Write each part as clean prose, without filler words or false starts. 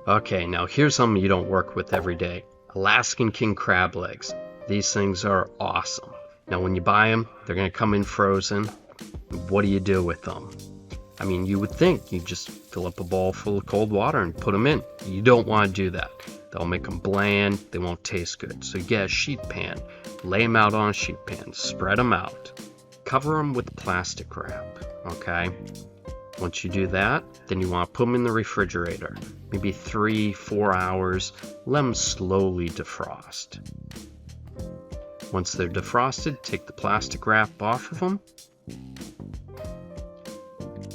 Okay, now here's something you don't work with every day. Alaskan King Crab Legs. These things are awesome. Now when you buy them, they're going to come in frozen. What do you do with them? I mean, you would think you just fill up a bowl full of cold water and put them in. You don't want to do that. They'll make them bland, they won't taste good. So you get a sheet pan, lay them out on a sheet pan, spread them out. Cover them with plastic wrap, okay? Once you do that, then you want to put them in the refrigerator, maybe 3-4 hours. Let them slowly defrost. Once they're defrosted, take the plastic wrap off of them.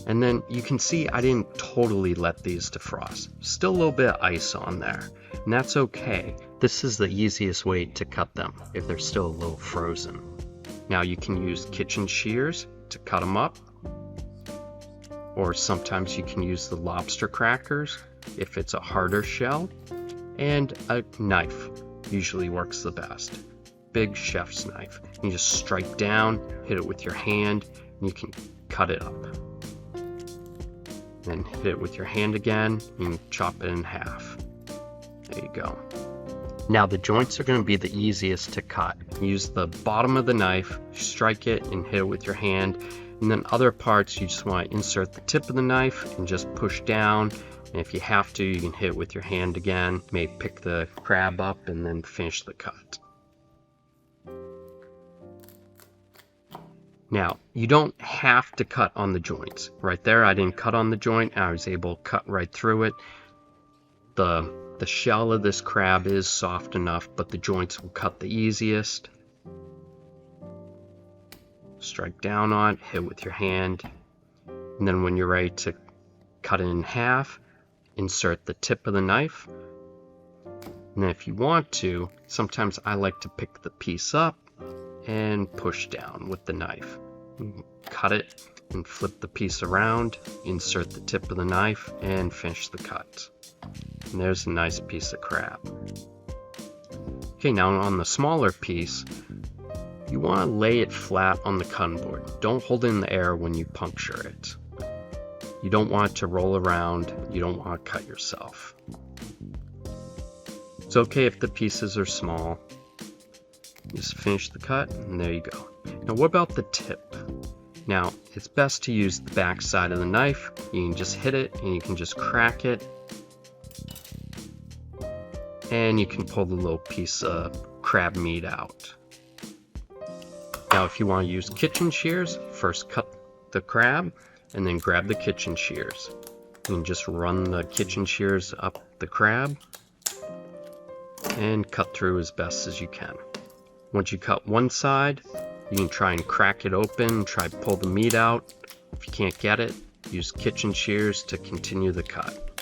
And then you can see I didn't totally let these defrost. Still a little bit of ice on there, and that's okay. This is the easiest way to cut them if they're still a little frozen. Now you can use kitchen shears to cut them up, or sometimes you can use the lobster crackers if it's a harder shell, and a knife usually works the best. Big chef's knife. You just strike down, hit it with your hand, and you can cut it up. Then hit it with your hand again, and chop it in half. There you go. Now the joints are going to be the easiest to cut. Use the bottom of the knife, strike it and hit it with your hand, and then other parts you just want to insert the tip of the knife and just push down, and if you have to you can hit it with your hand again. Maybe pick the crab up and then finish the cut. Now, you don't have to cut on the joints. Right there, I didn't cut on the joint. I was able to cut right through it. The shell of this crab is soft enough, but the joints will cut the easiest. Strike down on it, hit with your hand, and then when you're ready to cut it in half, insert the tip of the knife. And then if you want to, sometimes I like to pick the piece up and push down with the knife. Cut it and flip the piece around, insert the tip of the knife, and finish the cut. And there's a nice piece of crab. Okay, now on the smaller piece, you want to lay it flat on the cutting board. Don't hold it in the air when you puncture it. You don't want it to roll around. You don't want to cut yourself. It's okay if the pieces are small. Just finish the cut, and there you go. Now what about the tip? Now it's best to use the back side of the knife. You can just hit it and you can just crack it, and you can pull the little piece of crab meat out. Now if you want to use kitchen shears, first cut the crab and then grab the kitchen shears and just run the kitchen shears up the crab and cut through as best as you can. Once you cut one side, you can try and crack it open, try to pull the meat out. If you can't get it, use kitchen shears to continue the cut.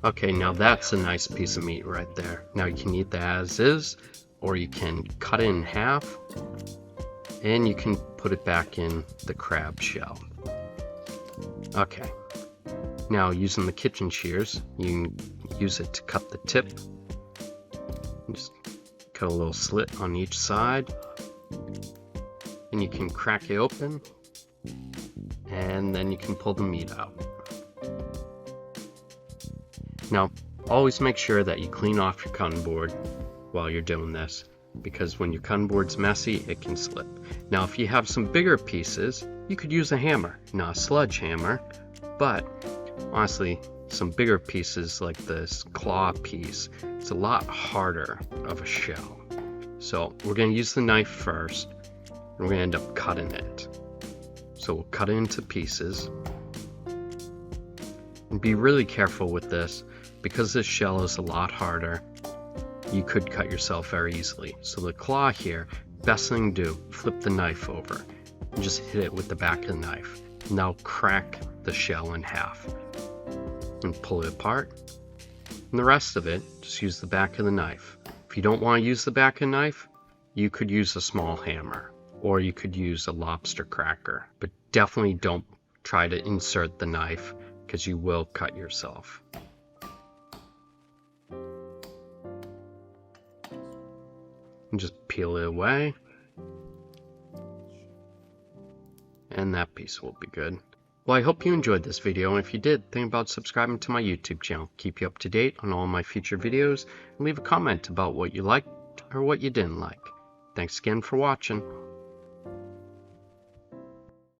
Okay, now that's a nice piece of meat right there. Now you can eat that as is, or you can cut it in half, and you can put it back in the crab shell. Okay, now using the kitchen shears, you can use it to cut the tip. Just cut a little slit on each side, and you can crack it open, and then you can pull the meat out. Now always make sure that you clean off your cutting board while you're doing this, because when your cutting board's messy it can slip. Now if you have some bigger pieces, you could use a hammer, not a sledgehammer, but honestly some bigger pieces like this claw piece, it's a lot harder of a shell. So we're going to use the knife first, and we're going to end up cutting it. So we'll cut it into pieces. And be really careful with this, because this shell is a lot harder. You could cut yourself very easily. So the claw here, best thing to do, flip the knife over and just hit it with the back of the knife. Now crack the shell in half and pull it apart, and the rest of it just use the back of the knife. If you don't want to use the back of the knife, you could use a small hammer, or you could use a lobster cracker, but definitely don't try to insert the knife because you will cut yourself. And just peel it away, and that piece will be good. Well, I hope you enjoyed this video, and if you did, think about subscribing to my YouTube channel. Keep you up to date on all my future videos, and leave a comment about what you liked or what you didn't like. Thanks again for watching.